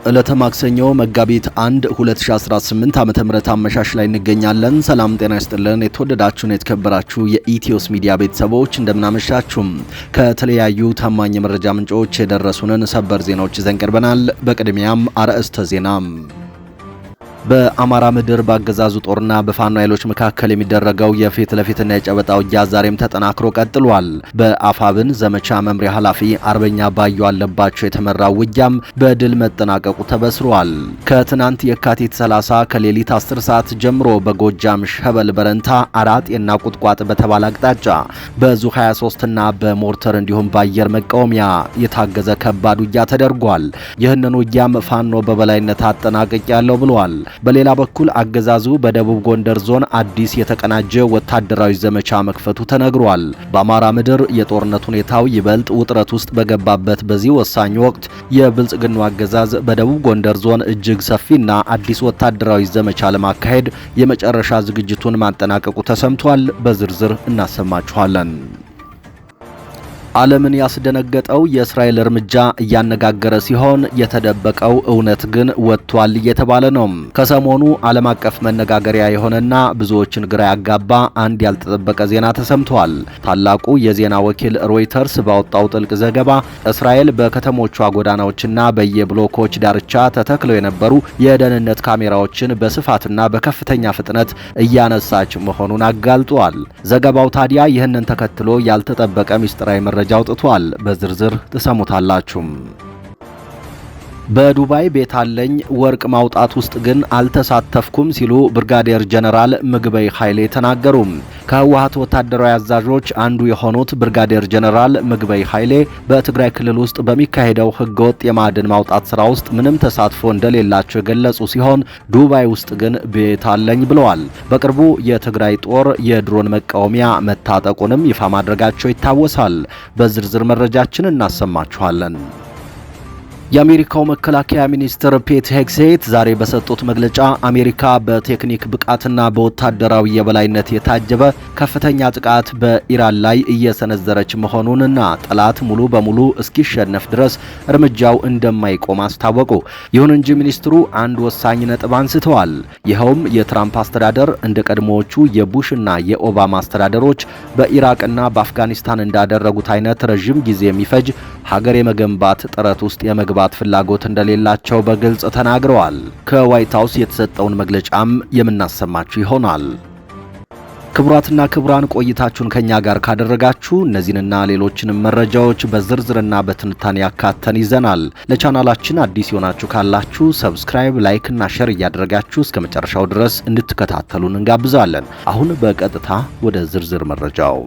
ዕለተ ማክሰኞ መጋቢት 1 2018 ዓ.ም አመሻሽ ላይ እንገኛለን። ሰላም ጤና ይስጥልን። የተወደዳችሁና የተከበራችሁ የኢትዮስ ሚዲያ ቤተሰቦች እንደምናመሻችሁም ከተለያዩ ታማኝ የመረጃ ምንጮች የደረሱንን ሰበር ዜናዎች ይዘን ቀርበናል። በቅድሚያም አርዕስተ ዜና። በአማራ ምድር በአገዛዙ ጦርና በፋኖ ኃይሎች መካከል የሚደረገው የፊት ለፊትና የጨበጣ ውጊያ ዛሬም ተጠናክሮ ቀጥሏል። በአፋብን ዘመቻ መምሪያ ኃላፊ አርበኛ ባዩ አለባቸው የተመራው ውጊያም በድል መጠናቀቁ ተበስሯል። ከትናንት የካቲት 30 ከሌሊት 10 ሰዓት ጀምሮ በጎጃም ሸበል በረንታ አራጤና ቁጥቋጥ በተባለ አቅጣጫ በዙ 23ና በሞርተር እንዲሁም በአየር መቃወሚያ የታገዘ ከባድ ውጊያ ተደርጓል። ይህንን ውጊያም ፋኖ በበላይነት አጠናቀቅ ያለው ብሏል። በሌላ በኩል አገዛዙ በደቡብ ጎንደር ዞን አዲስ የተቀናጀ ወታደራዊ ዘመቻ መክፈቱ ተነግሯል። በአማራ ምድር የጦርነት ሁኔታው ይበልጥ ውጥረት ውስጥ በገባበት በዚህ ወሳኝ ወቅት የብልጽግናው አገዛዝ በደቡብ ጎንደር ዞን እጅግ ሰፊና አዲስ ወታደራዊ ዘመቻ ለማካሄድ የመጨረሻ ዝግጅቱን ማጠናቀቁ ተሰምቷል። በዝርዝር እናሰማችኋለን። ዓለምን ያስደነገጠው የእስራኤል እርምጃ እያነጋገረ ሲሆን የተደበቀው እውነት ግን ወጥቷል እየተባለ ነው። ከሰሞኑ ዓለም አቀፍ መነጋገሪያ የሆነና ብዙዎችን ግራ ያጋባ አንድ ያልተጠበቀ ዜና ተሰምቷል። ታላቁ የዜና ወኪል ሮይተርስ ባወጣው ጥልቅ ዘገባ እስራኤል በከተሞቿ ጎዳናዎችና በየብሎኮች ዳርቻ ተተክለው የነበሩ የደህንነት ካሜራዎችን በስፋትና በከፍተኛ ፍጥነት እያነሳች መሆኑን አጋልጧል። ዘገባው ታዲያ ይህንን ተከትሎ ያልተጠበቀ ሚስጥራዊ መረጃ አውጥቷል። በዝርዝር ተሰሙታላችሁ። በዱባይ ቤት አለኝ ወርቅ ማውጣት ውስጥ ግን አልተሳተፍኩም ሲሉ ብርጋዴር ጀነራል ምግበይ ኃይሌ ተናገሩ። ከህወሓት ወታደራዊ አዛዦች አንዱ የሆኑት ብርጋዴር ጀነራል ምግበይ ኃይሌ በትግራይ ክልል ውስጥ በሚካሄደው ህገወጥ የማዕድን ማውጣት ስራ ውስጥ ምንም ተሳትፎ እንደሌላቸው የገለጹ ሲሆን ዱባይ ውስጥ ግን ቤት አለኝ ብለዋል። በቅርቡ የትግራይ ጦር የድሮን መቃወሚያ መታጠቁንም ይፋ ማድረጋቸው ይታወሳል። በዝርዝር መረጃችን እናሰማችኋለን። የአሜሪካው መከላከያ ሚኒስትር ፔት ሄግሴት ዛሬ በሰጡት መግለጫ አሜሪካ በቴክኒክ ብቃትና በወታደራዊ የበላይነት የታጀበ ከፍተኛ ጥቃት በኢራን ላይ እየሰነዘረች መሆኑንና ጠላት ሙሉ በሙሉ እስኪሸነፍ ድረስ እርምጃው እንደማይቆም አስታወቁ። ይሁን እንጂ ሚኒስትሩ አንድ ወሳኝ ነጥብ አንስተዋል። ይኸውም የትራምፕ አስተዳደር እንደ ቀድሞዎቹ የቡሽና የኦባማ አስተዳደሮች በኢራቅና በአፍጋኒስታን እንዳደረጉት አይነት ረዥም ጊዜ የሚፈጅ ሀገር የመገንባት ጥረት ውስጥ የመግባት ፍላጎት እንደሌላቸው በግልጽ ተናግረዋል። ከዋይት ሃውስ የተሰጠውን መግለጫም የምናሰማችሁ ይሆናል። ክቡራትና ክቡራን ቆይታችሁን ከኛ ጋር ካደረጋችሁ እነዚህንና ሌሎችንም መረጃዎች በዝርዝርና በትንታኔ ያካተን ይዘናል። ለቻናላችን አዲስ የሆናችሁ ካላችሁ ሰብስክራይብ፣ ላይክ እና ሼር እያደረጋችሁ እስከ መጨረሻው ድረስ እንድትከታተሉን እንጋብዛለን። አሁን በቀጥታ ወደ ዝርዝር መረጃው።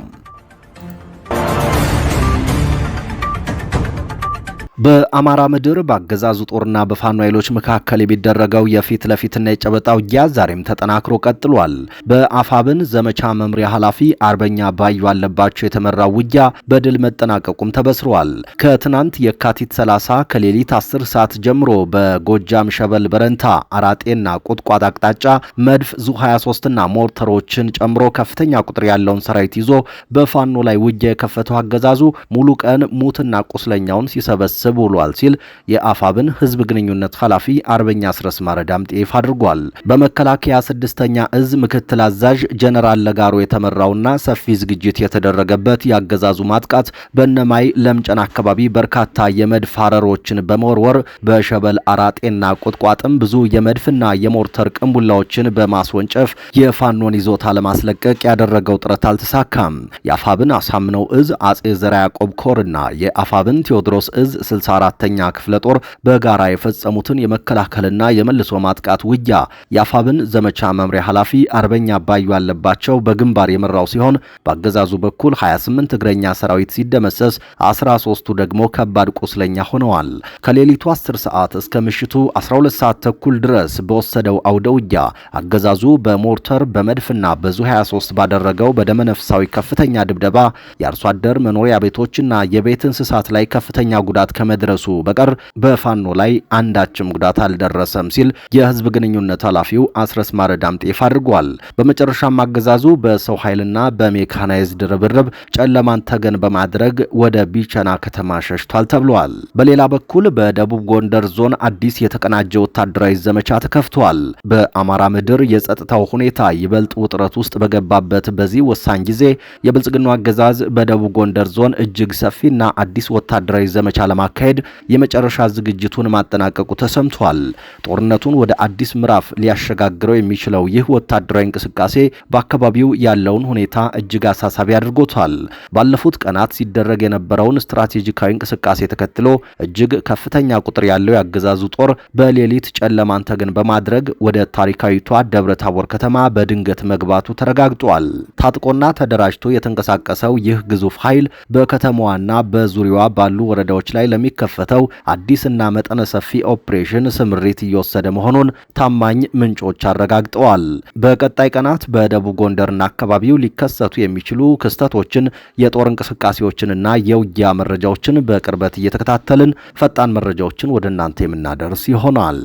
በአማራ ምድር በአገዛዙ ጦርና በፋኖ ኃይሎች መካከል የሚደረገው የፊት ለፊትና የጨበጣ ውጊያ ዛሬም ተጠናክሮ ቀጥሏል። በአፋብን ዘመቻ መምሪያ ኃላፊ አርበኛ ባዩ አለባቸው የተመራው ውጊያ በድል መጠናቀቁም ተበስሯል። ከትናንት የካቲት 30 ከሌሊት 10 ሰዓት ጀምሮ በጎጃም ሸበል በረንታ አራጤና ቁጥቋጥ አቅጣጫ መድፍ ዙ 23ና ሞርተሮችን ጨምሮ ከፍተኛ ቁጥር ያለውን ሰራዊት ይዞ በፋኖ ላይ ውጊያ የከፈተው አገዛዙ ሙሉ ቀን ሙትና ቁስለኛውን ሲሰበስብ ብሏል ሲል የአፋብን ህዝብ ግንኙነት ኃላፊ አርበኛ አስረስ ማረዳምጤ ይፋ አድርጓል። በመከላከያ 6ኛ እዝ ምክትል አዛዥ ጀነራል ለጋሮ የተመራውና ሰፊ ዝግጅት የተደረገበት ያገዛዙ ማጥቃት በነማይ ለምጨን አካባቢ በርካታ የመድፍ ሀረሮችን በመወርወር በሸበል አራጤና ቁጥቋጥም ብዙ የመድፍና የሞርተር ቅንቡላዎችን በማስወንጨፍ የፋኖን ይዞታ ለማስለቀቅ ያደረገው ጥረት አልተሳካም። የአፋብን አሳምነው እዝ አጼ ዘራ ያዕቆብ ኮርና የአፋብን ቴዎድሮስ እዝ 64ኛ ክፍለ ጦር በጋራ የፈጸሙትን የመከላከልና የመልሶ ማጥቃት ውጊያ የአፋብን ዘመቻ መምሪያ ኃላፊ አርበኛ ባዩ አለባቸው በግንባር የመራው ሲሆን በአገዛዙ በኩል 28 እግረኛ ሰራዊት ሲደመሰስ 13ቱ ደግሞ ከባድ ቁስለኛ ሆነዋል። ከሌሊቱ 10 ሰዓት እስከ ምሽቱ 12 ሰዓት ተኩል ድረስ በወሰደው አውደ ውጊያ አገዛዙ በሞርተር በመድፍና በዙ 23 ባደረገው በደመነፍሳዊ ከፍተኛ ድብደባ የአርሶ አደር መኖሪያ ቤቶችና የቤት እንስሳት ላይ ከፍተኛ ጉዳት ከመድረሱ በቀር በፋኖ ላይ አንዳችም ጉዳት አልደረሰም ሲል የህዝብ ግንኙነት ኃላፊው አስረስ ማረ ዳምጤ ይፋ አድርጓል። በመጨረሻም አገዛዙ በሰው ኃይልና በሜካናይዝድ ርብርብ ጨለማን ተገን በማድረግ ወደ ቢቸና ከተማ ሸሽቷል ተብሏል። በሌላ በኩል በደቡብ ጎንደር ዞን አዲስ የተቀናጀ ወታደራዊ ዘመቻ ተከፍቷል። በአማራ ምድር የጸጥታው ሁኔታ ይበልጥ ውጥረት ውስጥ በገባበት በዚህ ወሳኝ ጊዜ የብልጽግናው አገዛዝ በደቡብ ጎንደር ዞን እጅግ ሰፊና አዲስ ወታደራዊ ዘመቻ ለማካሄድ የመጨረሻ ዝግጅቱን ማጠናቀቁ ተሰምቷል። ጦርነቱን ወደ አዲስ ምዕራፍ ሊያሸጋግረው የሚችለው ይህ ወታደራዊ እንቅስቃሴ በአካባቢው ያለውን ሁኔታ እጅግ አሳሳቢ አድርጎታል። ባለፉት ቀናት ሲደረግ የነበረውን ስትራቴጂካዊ እንቅስቃሴ ተከትሎ እጅግ ከፍተኛ ቁጥር ያለው ያገዛዙ ጦር በሌሊት ጨለማን ተገን በማድረግ ወደ ታሪካዊቷ ደብረ ታቦር ከተማ በድንገት መግባቱ ተረጋግጧል። ታጥቆና ተደራጅቶ የተንቀሳቀሰው ይህ ግዙፍ ኃይል በከተማዋና በዙሪያዋ ባሉ ወረዳዎች ላይ ለሚከፈተው አዲስና መጠነ ሰፊ ኦፕሬሽን ስምሪት እየወሰደ መሆኑን ታማኝ ምንጮች አረጋግጠዋል። በቀጣይ ቀናት በደቡብ ጎንደርና አካባቢው ሊከሰቱ የሚችሉ ክስተቶችን፣ የጦር እንቅስቃሴዎችንና የውጊያ መረጃዎችን በቅርበት እየተከታተልን ፈጣን መረጃዎችን ወደ እናንተ የምናደርስ ይሆናል።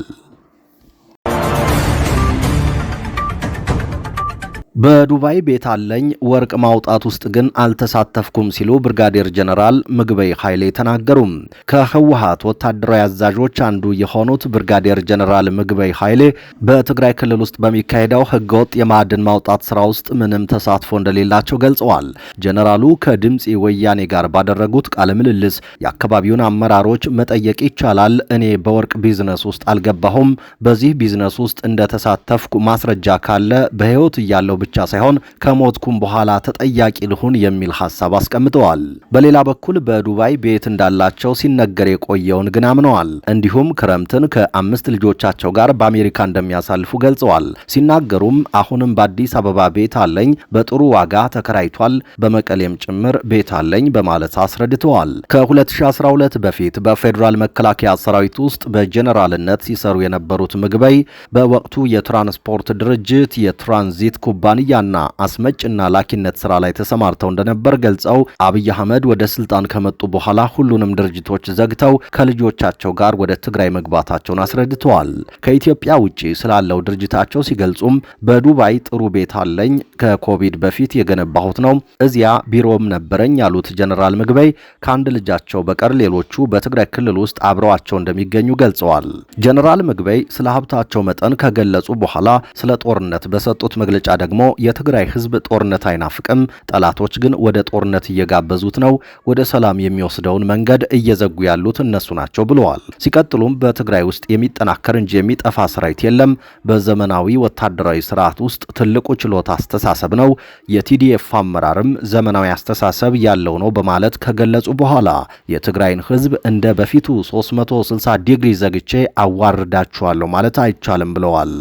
በዱባይ ቤት አለኝ ወርቅ ማውጣት ውስጥ ግን አልተሳተፍኩም ሲሉ ብርጋዴር ጀነራል ምግበይ ኃይሌ ተናገሩ። ከህወሓት ወታደራዊ አዛዦች አንዱ የሆኑት ብርጋዴር ጀነራል ምግበይ ኃይሌ በትግራይ ክልል ውስጥ በሚካሄደው ህገወጥ የማዕድን ማውጣት ስራ ውስጥ ምንም ተሳትፎ እንደሌላቸው ገልጸዋል። ጀነራሉ ከድምጽ ወያኔ ጋር ባደረጉት ቃለ ምልልስ የአካባቢውን አመራሮች መጠየቅ ይቻላል፣ እኔ በወርቅ ቢዝነስ ውስጥ አልገባሁም፣ በዚህ ቢዝነስ ውስጥ እንደተሳተፍኩ ማስረጃ ካለ በህይወት እያለው ብቻ ሳይሆን ከሞትኩም በኋላ ተጠያቂ ልሁን የሚል ሐሳብ አስቀምጠዋል። በሌላ በኩል በዱባይ ቤት እንዳላቸው ሲነገር የቆየውን ግን አምነዋል። እንዲሁም ክረምትን ከ5 ልጆቻቸው ጋር በአሜሪካ እንደሚያሳልፉ ገልጸዋል። ሲናገሩም አሁንም በአዲስ አበባ ቤት አለኝ፣ በጥሩ ዋጋ ተከራይቷል፣ በመቀሌም ጭምር ቤት አለኝ በማለት አስረድተዋል። ከ2012 በፊት በፌዴራል መከላከያ ሰራዊት ውስጥ በጀነራልነት ሲሰሩ የነበሩት ምግበይ በወቅቱ የትራንስፖርት ድርጅት የትራንዚት ኩባንያና አስመጭና ላኪነት ስራ ላይ ተሰማርተው እንደነበር ገልጸው አብይ አህመድ ወደ ስልጣን ከመጡ በኋላ ሁሉንም ድርጅቶች ዘግተው ከልጆቻቸው ጋር ወደ ትግራይ መግባታቸውን አስረድተዋል። ከኢትዮጵያ ውጪ ስላለው ድርጅታቸው ሲገልጹም በዱባይ ጥሩ ቤት አለኝ፣ ከኮቪድ በፊት የገነባሁት ነው፣ እዚያ ቢሮም ነበረኝ ያሉት ጀነራል ምግበይ ከአንድ ልጃቸው በቀር ሌሎቹ በትግራይ ክልል ውስጥ አብረዋቸው እንደሚገኙ ገልጸዋል። ጀነራል ምግበይ ስለ ሀብታቸው መጠን ከገለጹ በኋላ ስለ ጦርነት በሰጡት መግለጫ ደግሞ የትግራይ ህዝብ ጦርነት አይናፍቅም፣ ጠላቶች ግን ወደ ጦርነት እየጋበዙት ነው፣ ወደ ሰላም የሚወስደውን መንገድ እየዘጉ ያሉት እነሱ ናቸው ብለዋል። ሲቀጥሉም በትግራይ ውስጥ የሚጠናከር እንጂ የሚጠፋ ሰራዊት የለም፣ በዘመናዊ ወታደራዊ ስርዓት ውስጥ ትልቁ ችሎታ አስተሳሰብ ነው፣ የቲዲኤፍ አመራርም ዘመናዊ አስተሳሰብ ያለው ነው በማለት ከገለጹ በኋላ የትግራይን ህዝብ እንደ በፊቱ 360 ዲግሪ ዘግቼ አዋርዳቸዋለሁ ማለት አይቻልም ብለዋል።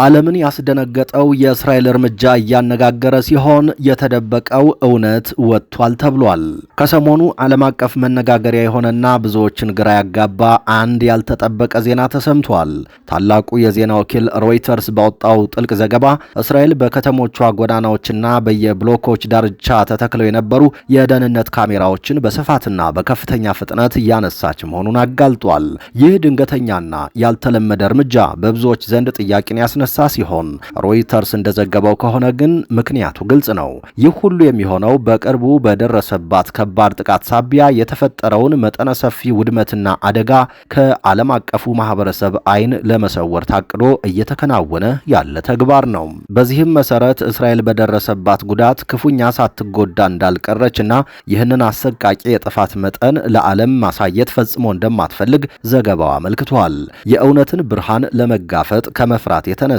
ዓለምን ያስደነገጠው የእስራኤል እርምጃ እያነጋገረ ሲሆን የተደበቀው እውነት ወጥቷል ተብሏል። ከሰሞኑ ዓለም አቀፍ መነጋገሪያ የሆነና ብዙዎችን ግራ ያጋባ አንድ ያልተጠበቀ ዜና ተሰምቷል። ታላቁ የዜና ወኪል ሮይተርስ ባወጣው ጥልቅ ዘገባ እስራኤል በከተሞቿ ጎዳናዎችና በየብሎኮች ዳርቻ ተተክለው የነበሩ የደህንነት ካሜራዎችን በስፋትና በከፍተኛ ፍጥነት እያነሳች መሆኑን አጋልጧል። ይህ ድንገተኛና ያልተለመደ እርምጃ በብዙዎች ዘንድ ጥያቄን ያስነሳ ሲሆን ሮይተርስ እንደዘገበው ከሆነ ግን ምክንያቱ ግልጽ ነው። ይህ ሁሉ የሚሆነው በቅርቡ በደረሰባት ከባድ ጥቃት ሳቢያ የተፈጠረውን መጠነ ሰፊ ውድመትና አደጋ ከዓለም አቀፉ ማህበረሰብ ዓይን ለመሰወር ታቅዶ እየተከናወነ ያለ ተግባር ነው። በዚህም መሰረት እስራኤል በደረሰባት ጉዳት ክፉኛ ሳትጎዳ እንዳልቀረችና ይህንን አሰቃቂ የጥፋት መጠን ለዓለም ማሳየት ፈጽሞ እንደማትፈልግ ዘገባው አመልክቷል። የእውነትን ብርሃን ለመጋፈጥ ከመፍራት የተነሳ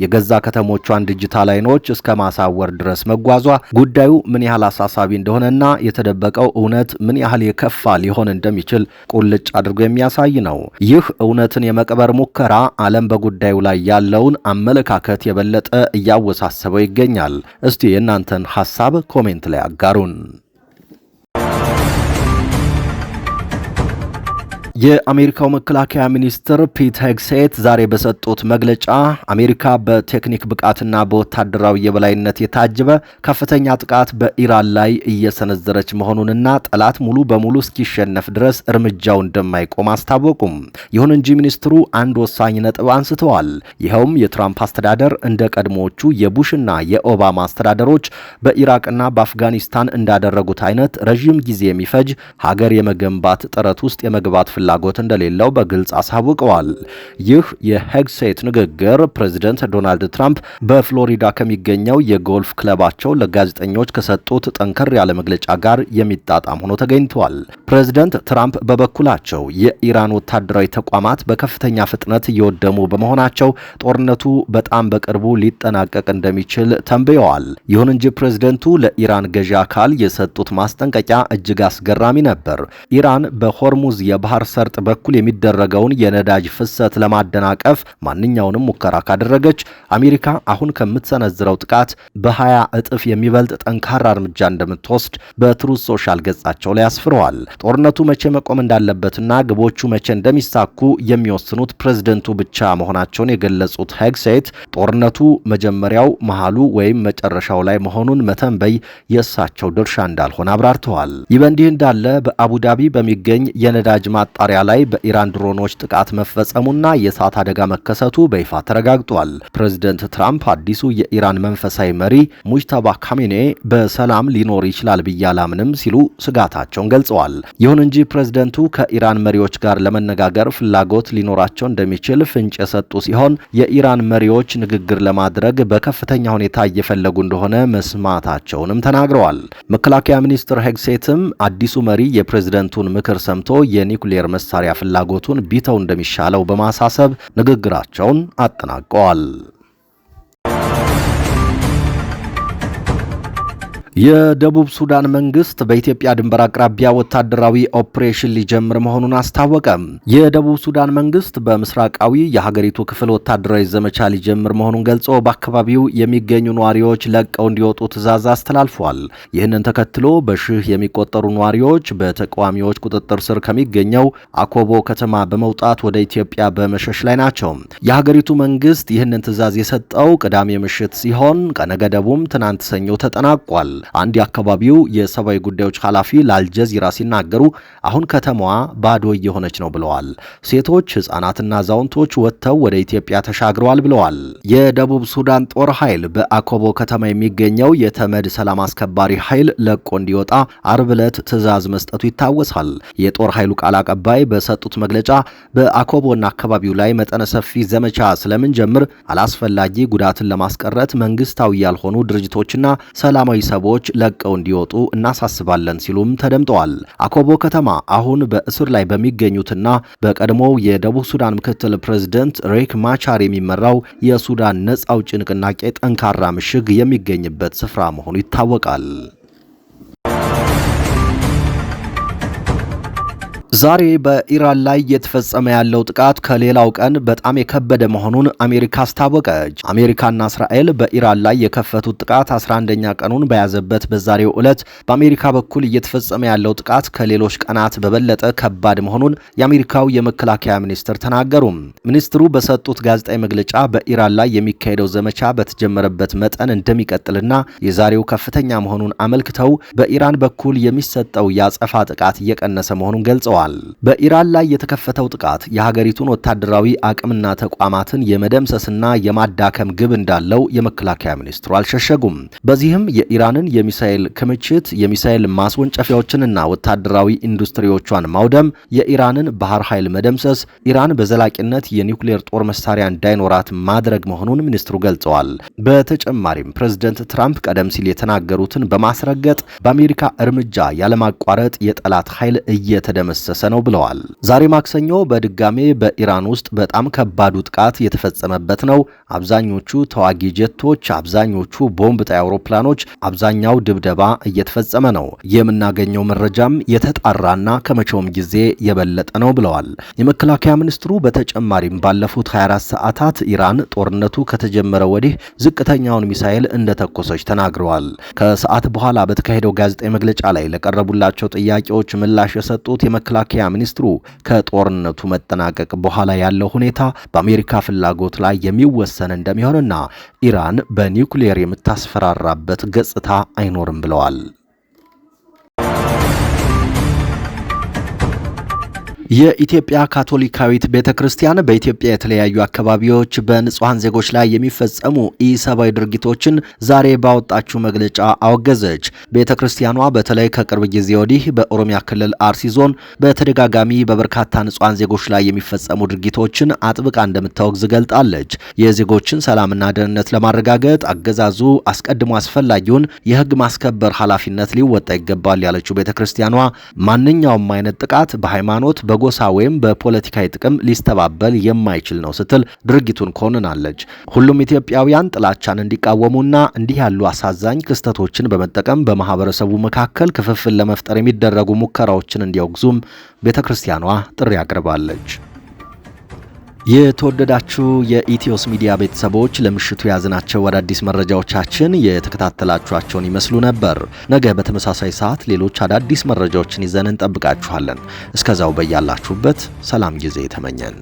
የገዛ ከተሞቿን ዲጂታል አይኖች እስከ ማሳወር ድረስ መጓዟ ጉዳዩ ምን ያህል አሳሳቢ እንደሆነና የተደበቀው እውነት ምን ያህል የከፋ ሊሆን እንደሚችል ቁልጭ አድርጎ የሚያሳይ ነው። ይህ እውነትን የመቅበር ሙከራ ዓለም በጉዳዩ ላይ ያለውን አመለካከት የበለጠ እያወሳሰበው ይገኛል። እስቲ የእናንተን ሐሳብ ኮሜንት ላይ አጋሩን። የአሜሪካው መከላከያ ሚኒስትር ፒት ሄግሴት ዛሬ በሰጡት መግለጫ አሜሪካ በቴክኒክ ብቃትና በወታደራዊ የበላይነት የታጀበ ከፍተኛ ጥቃት በኢራን ላይ እየሰነዘረች መሆኑንና ጠላት ሙሉ በሙሉ እስኪሸነፍ ድረስ እርምጃው እንደማይቆም አስታወቁም። ይሁን እንጂ ሚኒስትሩ አንድ ወሳኝ ነጥብ አንስተዋል። ይኸውም የትራምፕ አስተዳደር እንደ ቀድሞዎቹ የቡሽና የኦባማ አስተዳደሮች በኢራቅና በአፍጋኒስታን እንዳደረጉት አይነት ረዥም ጊዜ የሚፈጅ ሀገር የመገንባት ጥረት ውስጥ የመግባት ፍላጎት እንደሌለው በግልጽ አሳውቀዋል። ይህ የሄግሴት ንግግር ፕሬዚደንት ዶናልድ ትራምፕ በፍሎሪዳ ከሚገኘው የጎልፍ ክለባቸው ለጋዜጠኞች ከሰጡት ጠንከር ያለ መግለጫ ጋር የሚጣጣም ሆኖ ተገኝቷል። ፕሬዚደንት ትራምፕ በበኩላቸው የኢራን ወታደራዊ ተቋማት በከፍተኛ ፍጥነት እየወደሙ በመሆናቸው ጦርነቱ በጣም በቅርቡ ሊጠናቀቅ እንደሚችል ተንብየዋል። ይሁን እንጂ ፕሬዚደንቱ ለኢራን ገዢ አካል የሰጡት ማስጠንቀቂያ እጅግ አስገራሚ ነበር። ኢራን በሆርሙዝ የባህር ሰርጥ በኩል የሚደረገውን የነዳጅ ፍሰት ለማደናቀፍ ማንኛውንም ሙከራ ካደረገች አሜሪካ አሁን ከምትሰነዝረው ጥቃት በ20 እጥፍ የሚበልጥ ጠንካራ እርምጃ እንደምትወስድ በትሩዝ ሶሻል ገጻቸው ላይ አስፍረዋል። ጦርነቱ መቼ መቆም እንዳለበትና ግቦቹ መቼ እንደሚሳኩ የሚወስኑት ፕሬዝደንቱ ብቻ መሆናቸውን የገለጹት ሄግሴት ጦርነቱ መጀመሪያው መሃሉ ወይም መጨረሻው ላይ መሆኑን መተንበይ የእሳቸው ድርሻ እንዳልሆነ አብራርተዋል። ይህ በእንዲህ እንዳለ በአቡዳቢ በሚገኝ የነዳጅ ማጣሪያ ላይ በኢራን ድሮኖች ጥቃት መፈጸሙና የእሳት አደጋ መከሰቱ በይፋ ተረጋግጧል። ፕሬዚደንት ትራምፕ አዲሱ የኢራን መንፈሳዊ መሪ ሙጅተባ ካሜኔ በሰላም ሊኖር ይችላል ብዬ አላምንም ሲሉ ስጋታቸውን ገልጸዋል። ይሁን እንጂ ፕሬዚደንቱ ከኢራን መሪዎች ጋር ለመነጋገር ፍላጎት ሊኖራቸው እንደሚችል ፍንጭ የሰጡ ሲሆን የኢራን መሪዎች ንግግር ለማድረግ በከፍተኛ ሁኔታ እየፈለጉ እንደሆነ መስማታቸውንም ተናግረዋል። መከላከያ ሚኒስትር ሄግሴትም አዲሱ መሪ የፕሬዚደንቱን ምክር ሰምቶ የኒውክሌር መሳሪያ ፍላጎቱን ቢተው እንደሚሻለው በማሳሰብ ንግግራቸውን አጠናቀዋል። የደቡብ ሱዳን መንግስት በኢትዮጵያ ድንበር አቅራቢያ ወታደራዊ ኦፕሬሽን ሊጀምር መሆኑን አስታወቀ። የደቡብ ሱዳን መንግስት በምስራቃዊ የሀገሪቱ ክፍል ወታደራዊ ዘመቻ ሊጀምር መሆኑን ገልጾ በአካባቢው የሚገኙ ነዋሪዎች ለቀው እንዲወጡ ትዕዛዝ አስተላልፏል። ይህንን ተከትሎ በሺህ የሚቆጠሩ ነዋሪዎች በተቃዋሚዎች ቁጥጥር ስር ከሚገኘው አኮቦ ከተማ በመውጣት ወደ ኢትዮጵያ በመሸሽ ላይ ናቸው። የሀገሪቱ መንግስት ይህንን ትዕዛዝ የሰጠው ቅዳሜ ምሽት ሲሆን ቀነገደቡም ትናንት ሰኞ ተጠናቋል። አንድ የአካባቢው የሰብአዊ ጉዳዮች ኃላፊ ለአልጀዚራ ሲናገሩ አሁን ከተማዋ ባዶ እየሆነች ነው ብለዋል። ሴቶች፣ ህጻናትና አዛውንቶች ወጥተው ወደ ኢትዮጵያ ተሻግረዋል ብለዋል። የደቡብ ሱዳን ጦር ኃይል በአኮቦ ከተማ የሚገኘው የተመድ ሰላም አስከባሪ ኃይል ለቆ እንዲወጣ አርብ ዕለት ትዕዛዝ መስጠቱ ይታወሳል። የጦር ኃይሉ ቃል አቀባይ በሰጡት መግለጫ በአኮቦና አካባቢው ላይ መጠነ ሰፊ ዘመቻ ስለምንጀምር አላስፈላጊ ጉዳትን ለማስቀረት መንግስታዊ ያልሆኑ ድርጅቶችና ሰላማዊ ሰዎች ለቀው እንዲወጡ እናሳስባለን ሲሉም ተደምጠዋል። አኮቦ ከተማ አሁን በእስር ላይ በሚገኙትና በቀድሞው የደቡብ ሱዳን ምክትል ፕሬዝደንት ሪክ ማቻር የሚመራው የሱዳን ነጻ አውጪ ንቅናቄ ጠንካራ ምሽግ የሚገኝበት ስፍራ መሆኑ ይታወቃል። ዛሬ በኢራን ላይ እየተፈጸመ ያለው ጥቃት ከሌላው ቀን በጣም የከበደ መሆኑን አሜሪካ አስታወቀች። አሜሪካና እስራኤል በኢራን ላይ የከፈቱት ጥቃት 11ኛ ቀኑን በያዘበት በዛሬው ዕለት በአሜሪካ በኩል እየተፈጸመ ያለው ጥቃት ከሌሎች ቀናት በበለጠ ከባድ መሆኑን የአሜሪካው የመከላከያ ሚኒስትር ተናገሩ። ሚኒስትሩ በሰጡት ጋዜጣዊ መግለጫ በኢራን ላይ የሚካሄደው ዘመቻ በተጀመረበት መጠን እንደሚቀጥልና የዛሬው ከፍተኛ መሆኑን አመልክተው በኢራን በኩል የሚሰጠው የአጸፋ ጥቃት እየቀነሰ መሆኑን ገልጸዋል። በኢራን ላይ የተከፈተው ጥቃት የሀገሪቱን ወታደራዊ አቅምና ተቋማትን የመደምሰስና የማዳከም ግብ እንዳለው የመከላከያ ሚኒስትሩ አልሸሸጉም። በዚህም የኢራንን የሚሳኤል ክምችት፣ የሚሳኤል ማስወንጨፊያዎችንና ወታደራዊ ኢንዱስትሪዎቿን ማውደም፣ የኢራንን ባህር ኃይል መደምሰስ፣ ኢራን በዘላቂነት የኒውክሌር ጦር መሳሪያ እንዳይኖራት ማድረግ መሆኑን ሚኒስትሩ ገልጸዋል። በተጨማሪም ፕሬዝደንት ትራምፕ ቀደም ሲል የተናገሩትን በማስረገጥ በአሜሪካ እርምጃ ያለማቋረጥ የጠላት ኃይል እየተደመሰሰ ነው ብለዋል። ዛሬ ማክሰኞ በድጋሜ በኢራን ውስጥ በጣም ከባዱ ጥቃት የተፈጸመበት ነው። አብዛኞቹ ተዋጊ ጀቶች፣ አብዛኞቹ ቦምብ ጣይ አውሮፕላኖች፣ አብዛኛው ድብደባ እየተፈጸመ ነው። የምናገኘው መረጃም የተጣራና ከመቼውም ጊዜ የበለጠ ነው ብለዋል። የመከላከያ ሚኒስትሩ በተጨማሪም ባለፉት 24 ሰዓታት ኢራን ጦርነቱ ከተጀመረ ወዲህ ዝቅተኛውን ሚሳኤል እንደተኮሰች ተናግረዋል። ከሰዓት በኋላ በተካሄደው ጋዜጣዊ መግለጫ ላይ ለቀረቡላቸው ጥያቄዎች ምላሽ የሰጡት የመከላከያ የመከላከያ ሚኒስትሩ ከጦርነቱ መጠናቀቅ በኋላ ያለው ሁኔታ በአሜሪካ ፍላጎት ላይ የሚወሰን እንደሚሆንና ኢራን በኒውክሌር የምታስፈራራበት ገጽታ አይኖርም ብለዋል። የኢትዮጵያ ካቶሊካዊት ቤተክርስቲያን በኢትዮጵያ የተለያዩ አካባቢዎች በንጹሃን ዜጎች ላይ የሚፈጸሙ ኢሰብአዊ ድርጊቶችን ዛሬ ባወጣችው መግለጫ አወገዘች። ቤተክርስቲያኗ በተለይ ከቅርብ ጊዜ ወዲህ በኦሮሚያ ክልል አርሲ ዞን በተደጋጋሚ በበርካታ ንጹሃን ዜጎች ላይ የሚፈጸሙ ድርጊቶችን አጥብቃ እንደምታወግዝ ገልጣለች። የዜጎችን ሰላምና ደህንነት ለማረጋገጥ አገዛዙ አስቀድሞ አስፈላጊውን የህግ ማስከበር ኃላፊነት ሊወጣ ይገባል ያለችው ቤተክርስቲያኗ ማንኛውም አይነት ጥቃት በሃይማኖት በጎሳ ወይም በፖለቲካዊ ጥቅም ሊስተባበል የማይችል ነው ስትል ድርጊቱን ኮንናለች። ሁሉም ኢትዮጵያውያን ጥላቻን እንዲቃወሙና እንዲህ ያሉ አሳዛኝ ክስተቶችን በመጠቀም በማህበረሰቡ መካከል ክፍፍል ለመፍጠር የሚደረጉ ሙከራዎችን እንዲያወግዙም ቤተክርስቲያኗ ጥሪ አቅርባለች። የተወደዳችሁ የኢትዮስ ሚዲያ ቤተሰቦች ለምሽቱ ያዝናቸው አዳዲስ መረጃዎቻችን የተከታተላችኋቸውን ይመስሉ ነበር። ነገ በተመሳሳይ ሰዓት ሌሎች አዳዲስ መረጃዎችን ይዘን እንጠብቃችኋለን። እስከዛው በያላችሁበት ሰላም ጊዜ ተመኘን።